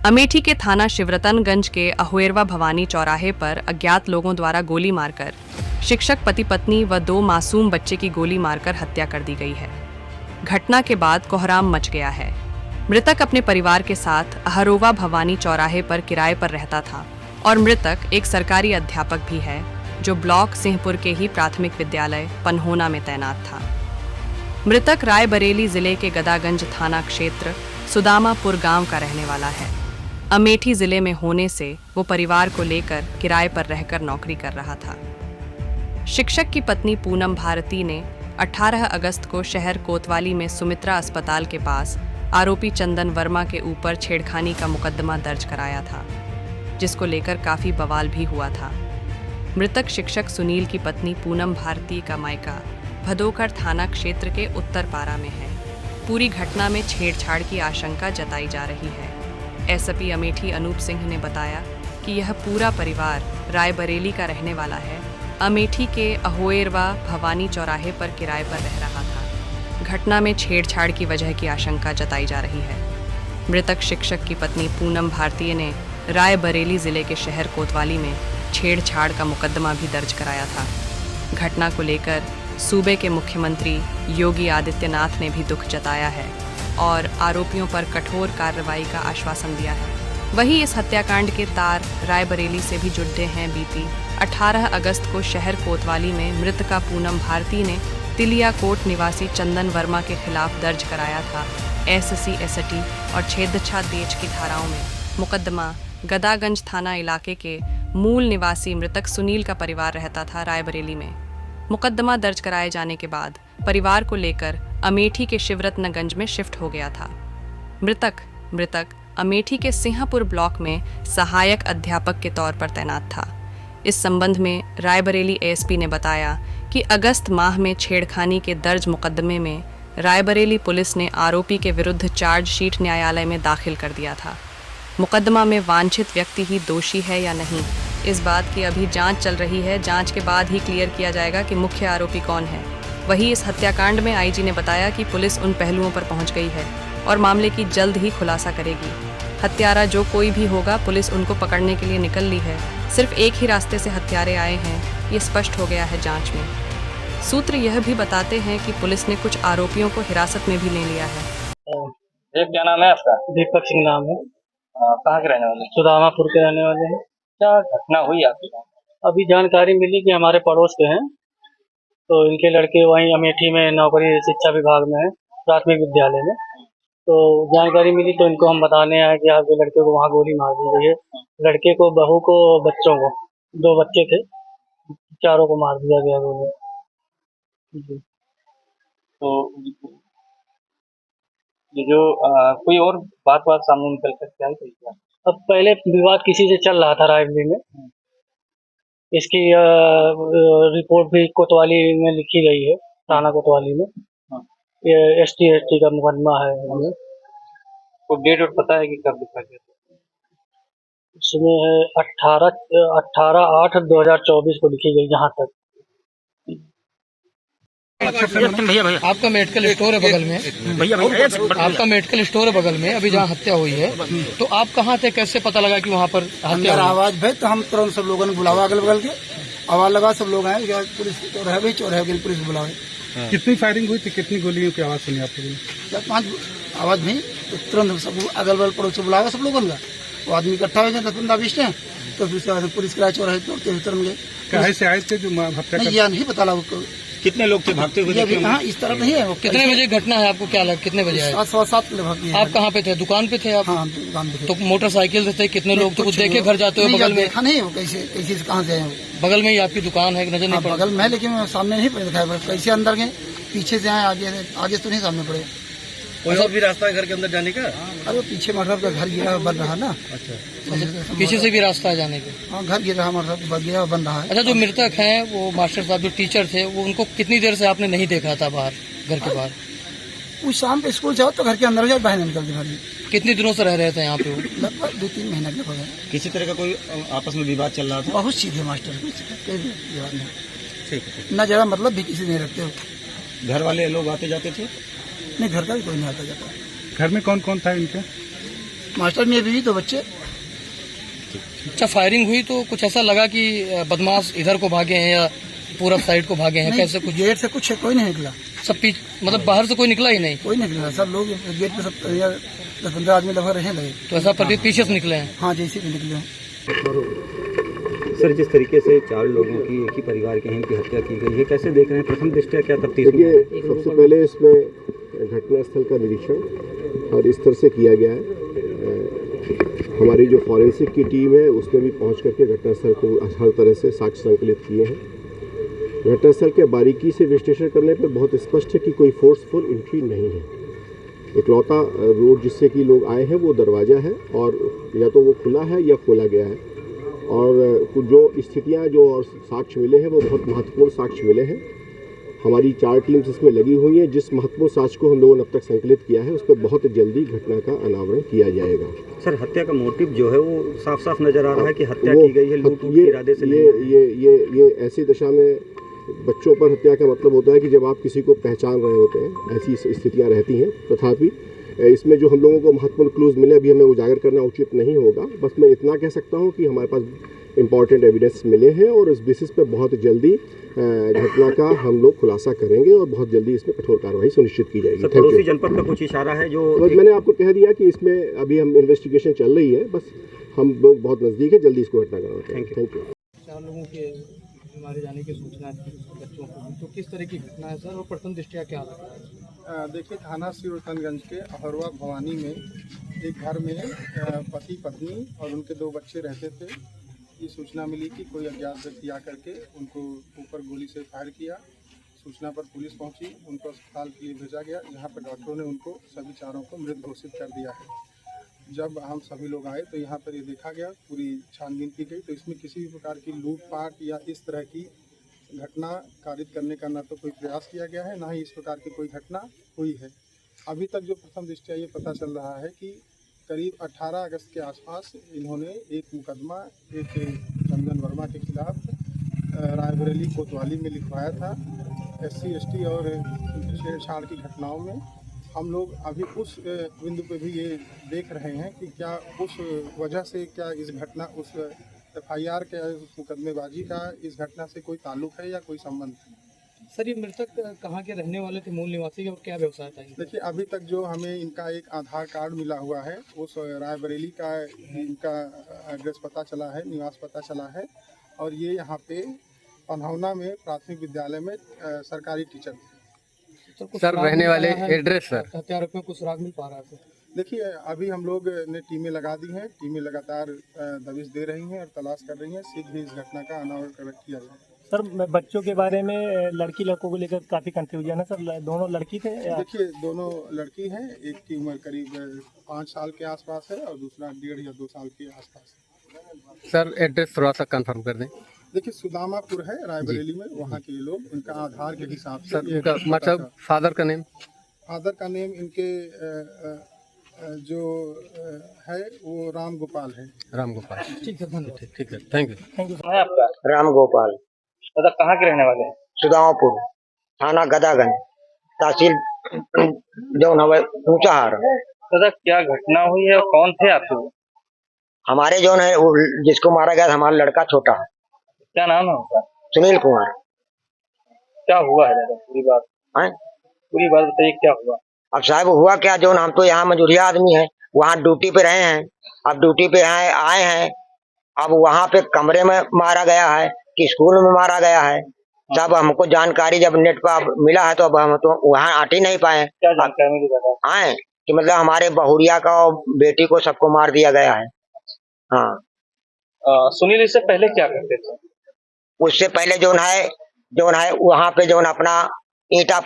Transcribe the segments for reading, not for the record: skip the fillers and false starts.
अमेठी के थाना शिवरतनगंज के अहोएरवा भवानी चौराहे पर अज्ञात लोगों द्वारा गोली मारकर शिक्षक पति पत्नी व 2 मासूम बच्चे की गोली मारकर हत्या कर दी गई है। घटना के बाद कोहराम मच गया है। मृतक अपने परिवार के साथ अहोएरवा भवानी चौराहे पर किराए पर रहता था और मृतक एक सरकारी अध्यापक भी है जो ब्लॉक सिंहपुर के ही प्राथमिक विद्यालय पनहोना में तैनात था। मृतक रायबरेली जिले के गदागंज थाना क्षेत्र सुदामापुर गांव का रहने वाला है। अमेठी जिले में होने से वो परिवार को लेकर किराए पर रहकर नौकरी कर रहा था। शिक्षक की पत्नी पूनम भारती ने 18 अगस्त को शहर कोतवाली में सुमित्रा अस्पताल के पास आरोपी चंदन वर्मा के ऊपर छेड़खानी का मुकदमा दर्ज कराया था, जिसको लेकर काफी बवाल भी हुआ था। मृतक शिक्षक सुनील की पत्नी पूनम भारती का मायका भदोकर थाना क्षेत्र के उत्तर पारा में है। पूरी घटना में छेड़छाड़ की आशंका जताई जा रही है। एसपी अमेठी अनूप सिंह ने बताया कि यह पूरा परिवार रायबरेली का रहने वाला है। अमेठी के अहोएरवा भवानी चौराहे पर किराए पर रह रहा था। घटना में छेड़छाड़ की वजह की आशंका जताई जा रही है। मृतक शिक्षक की पत्नी पूनम भारती ने रायबरेली जिले के शहर कोतवाली में छेड़छाड़ का मुकदमा भी दर्ज कराया था। घटना को लेकर सूबे के मुख्यमंत्री योगी आदित्यनाथ ने भी दुख जताया है और आरोपियों पर कठोर कार्रवाई का आश्वासन दिया है। वहीं इस हत्याकांड के तार रायबरेली से भी जुड़े हैं। बीती 18 अगस्त को शहर कोतवाली में मृतका पूनम भारती ने तिलियाकोट निवासी चंदन वर्मा के खिलाफ दर्ज कराया था SC ST और छेड़छाड़ की धाराओं में मुकदमा। गदागंज थाना इलाके के मूल निवासी मृतक सुनील का परिवार रहता था रायबरेली में। मुकदमा दर्ज कराए जाने के बाद परिवार को लेकर अमेठी के शिवरतनगंज में शिफ्ट हो गया था। मृतक अमेठी के सिंहपुर ब्लॉक में सहायक अध्यापक के तौर पर तैनात था। इस संबंध में रायबरेली ASP ने बताया कि अगस्त माह में छेड़खानी के दर्ज मुकदमे में रायबरेली पुलिस ने आरोपी के विरुद्ध चार्जशीट न्यायालय में दाखिल कर दिया था। मुकदमा में वांछित व्यक्ति ही दोषी है या नहीं, इस बात की अभी जांच चल रही है। जांच के बाद ही क्लियर किया जाएगा कि मुख्य आरोपी कौन है। वहीं इस हत्याकांड में IG ने बताया कि पुलिस उन पहलुओं पर पहुंच गई है और मामले की जल्द ही खुलासा करेगी। हत्यारा जो कोई भी होगा, पुलिस उनको पकड़ने के लिए निकल ली है। सिर्फ एक ही रास्ते से हत्यारे आए हैं, ये स्पष्ट हो गया है जांच में। सूत्र यह भी बताते हैं कि पुलिस ने कुछ आरोपियों को हिरासत में भी ले लिया है। क्या नाम है आपका? दीपक सिंह नाम है। कहाँ के रहने वाले? सुदामापुर के रहने वाले हैं। क्या घटना हुई आपके गाँव? अभी जानकारी मिली कि हमारे पड़ोस के हैं, तो इनके लड़के वहीं अमेठी में नौकरी शिक्षा विभाग में है, प्राथमिक विद्यालय में। तो जानकारी मिली तो इनको हम बताने आए कि आपके लड़के को वहाँ गोली मार दी गई है। लड़के को, बहू को, बच्चों को, 2 बच्चे थे, चारों को मार दिया गया गोली। तो ये जो कोई और बात सामने निकल सकता है क्या? अब पहले विवाद किसी से चल रहा था रायबरेली में, इसकी रिपोर्ट भी कोतवाली में लिखी गई है, थाना कोतवाली में। ये ST ST का मुकदमा है। हमें तो डेट और पता है कि कब लिखा गया? इसमें है 18/8/2024 को लिखी गई जहाँ तक। भैया आपका मेडिकल स्टोर है बगल में, आपका मेडिकल स्टोर है बगल में, अभी जहाँ हत्या हुई है, तो आप कहाँ थे? कैसे पता लगा कि वहाँ पर हत्या हुई? आवाज भाई तो हम तुरंत सब लोगों ने बुलावा, अगल बगल के आवाज लगा, सब लोग आए, पुलिस चोर है पुलिस बुलावे। कितनी फायरिंग हुई थी, कितनी गोलियों की आवाज सुनी आप लोगों ने? 4-5 आवाज नहीं, तो तुरंत सब अगल बगल पड़ोस से बुलाया, सब लोगों का वो आदमी इकट्ठा हो जाए 10-15-20 ने, तो फिर पुलिस किराए चोर है तोड़ते तुरंत गए। कहाँ से आए थे जो हत्या? यह नहीं पता लगा कितने लोग थे भागते हुए? हाँ, इस तरफ नहीं है। कितने बजे घटना है, आपको क्या लगा? कितने बजे आए? 7-7 के लगभग। आप कहाँ पे थे? दुकान पे थे आप? हाँ, दुकान पे थे। तो मोटरसाइकिल से थे? कितने लोग थे? कुछ देखे घर जाते हुए? बगल में देखा नहीं, कैसे से कहाँ से आए? बगल में ही आपकी दुकान है, नजर नहीं पड़ा? बगल में, लेकिन सामने नहीं पड़े दिखाई, कैसे अंदर गए, पीछे से आए, आगे तो नहीं सामने पड़े। कोई और भी रास्ता है घर के अंदर जाने का? अरे पीछे मतलब का घर गिरा बन रहा ना। अच्छा, पीछे से भी रास्ता है जाने का? हाँ, घर गिरा मतलब गिरा बन रहा है। अच्छा, जो मृतक हैं वो मास्टर साहब जो टीचर थे, वो उनको कितनी देर से आपने नहीं देखा था बाहर, घर के बाहर? उस शाम पे स्कूल जाओ तो घर के अंदर जाओ, बाहर निकल के घर। कितने दिनों से रह रहे थे यहाँ पे? लगभग 2-3 महीना के हो गए। किसी तरह का कोई आपस में विवाद चल रहा था? बहुत सीधे मास्टर, कोई विवाद नहीं। ठीक है। न जरा मतलब भी किसी नहीं रखते हो। घर वाले लोग आते जाते थे? नहीं, घर का भी कोई नहीं आता जाता। घर में कौन कौन था इनके? मास्टर नहीं है, बीवी तो बच्चे। अच्छा, फायरिंग हुई तो कुछ ऐसा लगा कि बदमाश इधर को भागे हैं या पूरब साइड को भागे हैं, नहीं, कैसे कुछ? गेट से कुछ कोई नहीं निकला, सब मतलब बाहर से कोई निकला ही नहीं? कोई नहीं निकला। सब लोग गेट पे, सब 10-15 आदमी लगभग रहे लगे। तो ऐसा पीछे से निकले हैं? हाँ, जैसे भी निकले हैं। सर, जिस तरीके से 4 लोगों की एक ही परिवार के हैं की हत्या की गई है, कैसे देख रहे हैं? प्रथम दृष्टया क्या तफ्तीश में देखिए, सबसे पहले इसमें घटनास्थल का निरीक्षण और स्तर से किया गया है। हमारी जो फॉरेंसिक की टीम है उसने भी पहुंच करके घटनास्थल को हर तरह से साक्ष्य संकलित किए हैं। घटनास्थल के बारीकी से विश्लेषण करने पर बहुत स्पष्ट है कि कोई फोर्सफुल एंट्री नहीं है। इकलौता रोड जिससे कि लोग आए हैं वो दरवाज़ा है, और या तो वो खुला है या खोला गया है। और कुछ जो स्थितियां जो और साक्ष्य मिले हैं वो बहुत महत्वपूर्ण साक्ष्य मिले हैं। हमारी 4 टीम्स इसमें लगी हुई हैं। जिस महत्वपूर्ण साक्ष्य को हम लोगों ने अब तक संकलित किया है उस पर बहुत जल्दी घटना का अनावरण किया जाएगा। सर, हत्या का मोटिव जो है वो साफ साफ नजर आ रहा है कि हत्या की गई है लूट के इरादे से। ये ऐसी दशा में बच्चों पर हत्या का मतलब होता है कि जब आप किसी को पहचान रहे होते हैं, ऐसी स्थितियां रहती हैं। तथापि इसमें जो हम लोगों को महत्वपूर्ण क्लूज मिले अभी हमें उजागर करना उचित नहीं होगा। बस मैं इतना कह सकता हूं कि हमारे पास इम्पॉर्टेंट एविडेंस मिले हैं और इस बेसिस पे बहुत जल्दी घटना का हम लोग खुलासा करेंगे और बहुत जल्दी इसमें कठोर कार्रवाई सुनिश्चित की जाएगी। पड़ोसी जनपद का कुछ इशारा है जो मैंने आपको कह दिया कि इसमें अभी हम इन्वेस्टिगेशन चल रही है। बस हम लोग बहुत नज़दीक है, जल्दी इसको घटना कराते हैं। Thank you. 4 लोगों के मारे जाने की सूचना थी बच्चों को, तो किस तरह की घटना है सर, और प्रथम दृष्टया क्या लगा है? देखिए, थाना सिवरतनगंज के अहरवा भवानी में एक घर में पति पत्नी और उनके 2 बच्चे रहते थे। ये सूचना मिली कि कोई अज्ञात व्यक्ति आकर के उनको ऊपर गोली से फायर किया। सूचना पर पुलिस पहुंची, उनको अस्पताल के लिए भेजा गया, जहां पर डॉक्टरों ने उनको सभी 4 को मृत घोषित कर दिया है। जब हम सभी लोग आए तो यहाँ पर ये देखा गया, पूरी छानबीन की गई, तो इसमें किसी भी प्रकार की लूटपाट या इस तरह की घटना कारित करने का न तो कोई प्रयास किया गया है, ना ही इस प्रकार की कोई घटना हुई है। अभी तक जो प्रथम दृष्टया ये पता चल रहा है कि करीब 18 अगस्त के आसपास इन्होंने एक मुकदमा एक चंदन वर्मा के खिलाफ रायबरेली कोतवाली में लिखवाया था, SC ST और छेड़छाड़ की घटनाओं में। हम लोग अभी उस बिंदु पे भी ये देख रहे हैं कि क्या उस वजह से क्या इस घटना उस FIR के मुकदमेबाजी का इस घटना से कोई ताल्लुक है या कोई संबंध है। सर, ये मृतक कहाँ के रहने वाले थे, मूल निवासी, और क्या व्यवसाय था? देखिए, अभी तक जो हमें इनका एक आधार कार्ड मिला हुआ है, उस रायबरेली का इनका एड्रेस पता चला है, निवास पता चला है, और ये यहाँ पे पन्हौना में प्राथमिक विद्यालय में सरकारी टीचर थे। सर, रहने वाले एड्रेस सर हत्यारों में कुछ सुराग मिल पा रहा है? देखिए, अभी हम लोग ने टीमें लगा दी हैं, टीमें लगातार दबिश दे रही हैं और तलाश कर रही हैं। शीघ्र ही इस घटना का अनावरण किया जाएगा। सर, बच्चों के बारे में लड़की लड़कों को लेकर काफ़ी कंफ्यूजन है सर, दोनों लड़की थे या? देखिए, दोनों लड़की हैं, एक की उम्र करीब 5 साल के आसपास है और दूसरा 1.5 या 2 साल के आसपास है। सर, एड्रेस थोड़ा सा कंफर्म कर दें। देखिए, सुदामापुर है रायबरेली में, वहाँ के लोग, उनका आधार के हिसाब से। सर, उनका मतलब फादर का नेम? फादर का नेम इनके जो है वो राम गोपाल है। राम गोपाल। ठीक है, धन्यवाद। ठीक है, थैंक यू। Thank you. है आपका? राम गोपाल, दादा कहाँ के रहने वाले हैं? सुदामापुर, थाना गदागंज, तहसील जो ऊंचाहार। दादा क्या घटना हुई है और कौन थे आप लोग? हमारे जो है वो जिसको मारा गया था हमारा लड़का छोटा, क्या नाम है उनका? सुनील कुमार। क्या हुआ है दादा, पूरी बात हैं? पूरी बात बताइए, क्या हुआ? अब साहब हुआ क्या, जो हम तो यहाँ मजूरिया आदमी है, वहाँ ड्यूटी पे रहे हैं, अब ड्यूटी पे आए हैं, अब वहाँ पे कमरे में मारा गया है कि स्कूल में मारा गया है, सब हमको जानकारी जब नेट पर मिला है तो अब हम तो वहाँ आट ही नहीं पाए। क्या जानकारी मिली दादा? आए कि मतलब हमारे बहुरिया का और बेटी को सबको मार दिया गया है। हाँ। सुनील इससे पहले क्या करते थे? उससे पहले जो है वहाँ पे जो अपना ईंटा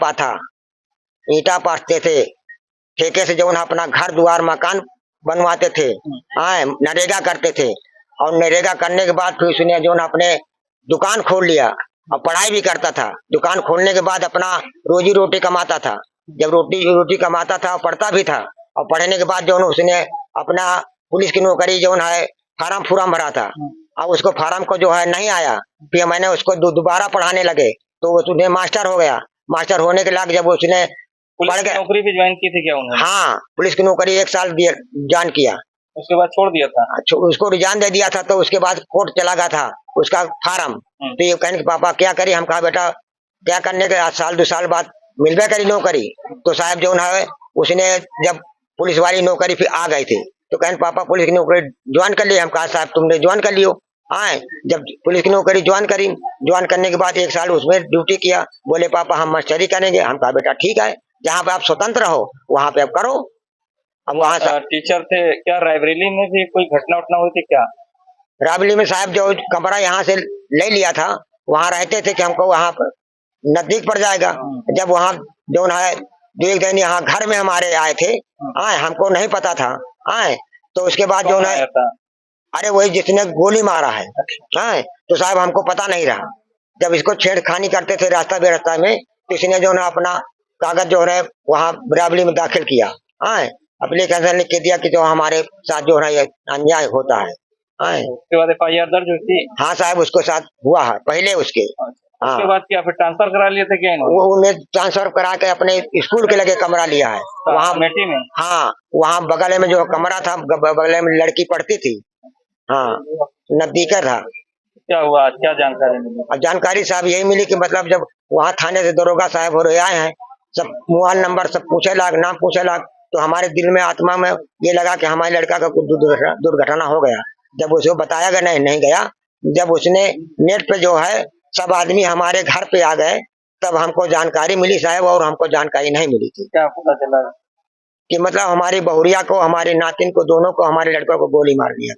पाथते थे, ठेके से जो अपना घर द्वार मकान बनवाते थे, नरेगा करते थे, और नरेगा करने के बाद फिर उसने जो अपने दुकान खोल लिया और पढ़ाई भी करता था। दुकान खोलने के बाद अपना रोजी रोटी कमाता था, जब रोटी कमाता था पढ़ता भी था, और पढ़ने के बाद जो उसने अपना पुलिस की नौकरी जो है फार्म भरा था, अब उसको फार्म को जो है नहीं आया, फिर मैंने उसको दोबारा पढ़ाने लगे तो उसने मास्टर हो गया। मास्टर होने के लायक जब उसने पुलिस की नौकरी भी ज्वाइन की थी क्या उन्होंने? हाँ, पुलिस की नौकरी 1 साल ज्वाइन किया। उसके बाद छोड़ दिया था। उसको रिजाइन दे दिया था, तो उसके बाद कोर्ट चला गया था उसका फार्म। तो ये कहने के पापा क्या करी, हम कहा बेटा क्या करने के, आज साल 2 साल बाद मिलबे करी नौकरी। तो साहब जो है उसने जब पुलिस वाली नौकरी फिर आ गए थे, तो कहने पापा पुलिस की नौकरी ज्वाइन कर ली। हम कहा साहब तुमने ज्वाइन कर लियो। आए जब पुलिस की नौकरी ज्वाइन करी, ज्वाइन करने के बाद 1 साल उसमें ड्यूटी किया। बोले पापा हम मास्टरी करेंगे। हम कहा बेटा ठीक है, जहाँ पे आप स्वतंत्र हो वहाँ पे आप करो। अब वहाँ से टीचर थे क्या, रायबरेली में भी कोई घटना उठना हुई थी क्या? राबली में साहब जो कमरा यहाँ से ले लिया था, वहाँ रहते थे कि हमको वहाँ पर नजदीक पड़ जाएगा। जब वहाँ जो है 2-1 दिन यहाँ घर में हमारे आए थे, आए हमको नहीं पता था। आए तो उसके बाद जो है, अरे वही जिसने गोली मारा है। आए तो साहब हमको पता नहीं रहा। जब इसको छेड़खानी करते थे रास्ता बेरास्ता में, तो इसने जो है अपना कागज जो है वहाँ राबली में दाखिल किया। आए एप्लीकेशन लिख के दिया कि जो हमारे साथ जो है अन्याय होता है। उसके बाद FIR दर्ज हुई थी? हाँ साहब उसके साथ हुआ है पहले उसके। हाँ उसके बाद क्या फिर ट्रांसफर करा लिए थे क्या इन्होंने? वो उन्हें ट्रांसफर करा के अपने स्कूल के लगे कमरा लिया है वहाँ अमेठी में। हाँ वहाँ बगल में जो कमरा था, बगल में लड़की पढ़ती थी। हाँ नजदीक था। क्या हुआ, क्या जानकारी मिली? और जानकारी साहब यही मिली कि मतलब जब वहाँ थाने से दरोगा साहब हो रहे आए हैं, सब मोबाइल नंबर सब पूछे लाग, नाम पूछे लाग, तो हमारे दिल में आत्मा में ये लगा कि हमारे लड़का का कुछ दुर्घटना हो गया। जब उसे बताया गया नहीं गया, जब उसने नेट पे जो है सब आदमी हमारे घर पे आ गए, तब हमको जानकारी मिली साहब, और हमको जानकारी नहीं मिली थी। क्या पता चला? कि मतलब हमारी बहुरिया को, हमारे नातिन को, दोनों को, हमारे लड़कों को गोली मार दिया।